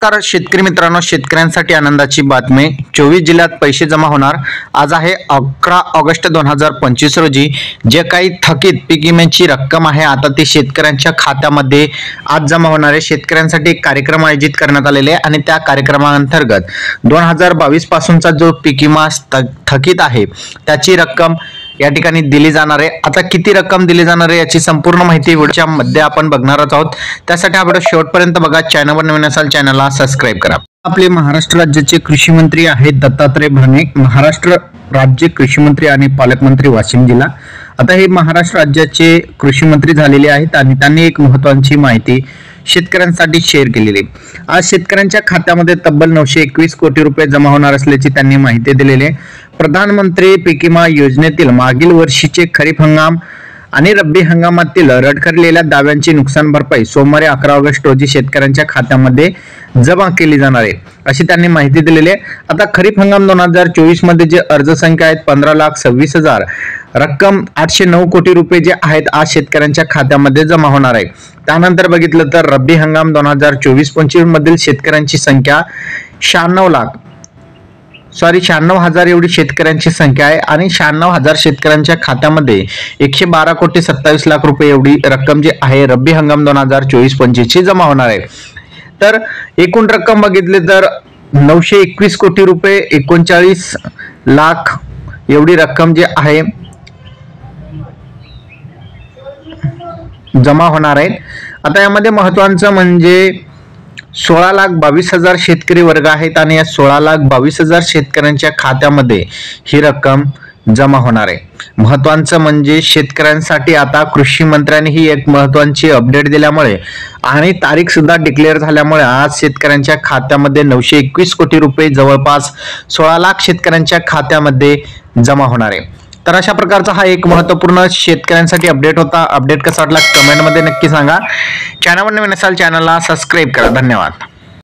नमस्कार शेतकरी मित्रांनो, शेतकऱ्यांसाठी आनंदाची बातमी। 24 जिल्ह्यात पैसे जमा होणार। आज आहे 11 ऑगस्ट 2025 रोजी। जे काही थकीत पीक विम्याची रक्कम आहे आता ती शेतकऱ्यांच्या खात्यामध्ये आज जमा होणार आहे। शेतकऱ्यांसाठी एक कार्यक्रम आयोजित करण्यात आलेले आहे आणि त्या कार्यक्रमाअंतर्गत 2022 पासूनचा जो पीक विमा थकीत आहे त्याची रक्कम या ठिकाणी दिली जाणार आहे। आता किती रक्कम दिली जाणार आहे याची संपूर्ण माहिती व्हिडिओच्या मध्ये आपण बघणार आहोत। त्यासाठी हा व्हिडिओ शेवटपर्यंत बघा। चॅनलवर नवीन असाल चॅनलला सबस्क्राइब करा। आपले महाराष्ट्र राज्याचे कृषी मंत्री आहेत दत्तात्रय भरणे, महाराष्ट्र राज्य कृषी मंत्री आणि पालकमंत्री वाशिम जिल्हा। आता हे महाराष्ट्र राज्याचे कृषी मंत्री झालेले आहेत आणि त्यांनी एक महत्त्वाची माहिती शेतकऱ्यांसाठी शेअर केलेली आहे। आज शेतकऱ्यांच्या खात्यामध्ये तब्बल 921 कोटी रुपये जमा होणार असल्याची त्यांनी माहिती दिलेली आहे। प्रधानमंत्री पीक विमा योजनेतील मागील वर्षीचे खरीप हंगाम आणि रब्बी हंगामातील रडखडलेल्या दाव्यांची नुकसान भरपाई सोमवारी 11 ऑगस्ट रोजी शेतकऱ्यांच्या खात्यामध्ये जमा केली जाणार आहे अशी त्यांनी माहिती दिलेली आहे। आता खरीप हंगाम 2024 मध्ये जे अर्ज संख्या आहेत 15,26,000, रक्कम 809 कोटी रुपये जे आहेत आज शेतकऱ्यांच्या खात्यामध्ये जमा होणार आहे। त्यानंतर बघितलं तर रब्बी हंगाम 2024-25 मधील शेतकऱ्यांची संख्या 96,000 एवढी शेतकऱ्यांची संख्या आहे आणि 96,000 शेतकऱ्यांच्या खात्यामध्ये 112 कोटी 27 लाख रुपये एवढी रक्कम जी आहे रब्बी हंगाम 2024-25 ची जमा होणार आहे। तर एकूण रक्कम बघितली तर 921 कोटी रुपये 39 लाख एवढी रक्कम जी आहे जमा होणार आहे। आता यामध्ये महत्त्वाचं म्हणजे 16,22,000 शेतकरी वर्ग आहेत आणि या 16,22,000 शेतकऱ्यांच्या खात्यामध्ये ही रक्कम जमा होणार आहे। महत्त्वाचं म्हणजे शेतकऱ्यांसाठी आता कृषी मंत्र्यांनी ही एक महत्त्वाची अपडेट दिल्यामुळे आणि तारीख सुद्धा डिक्लेअर झाल्यामुळे आज शेतकऱ्यांच्या खात्यामध्ये 921 कोटी रुपये जवळपास 16 लाख शेतकऱ्यांच्या खात्यामध्ये जमा होणार आहे। तर अशा प्रकारचा हा एक महत्त्वपूर्ण शेतकऱ्यांसाठी अपडेट होता। अपडेट कसा वाटला कमेंट मध्ये नक्की सांगा। चॅनलवर नवीन असाल चॅनलला सबस्क्राइब करा। धन्यवाद।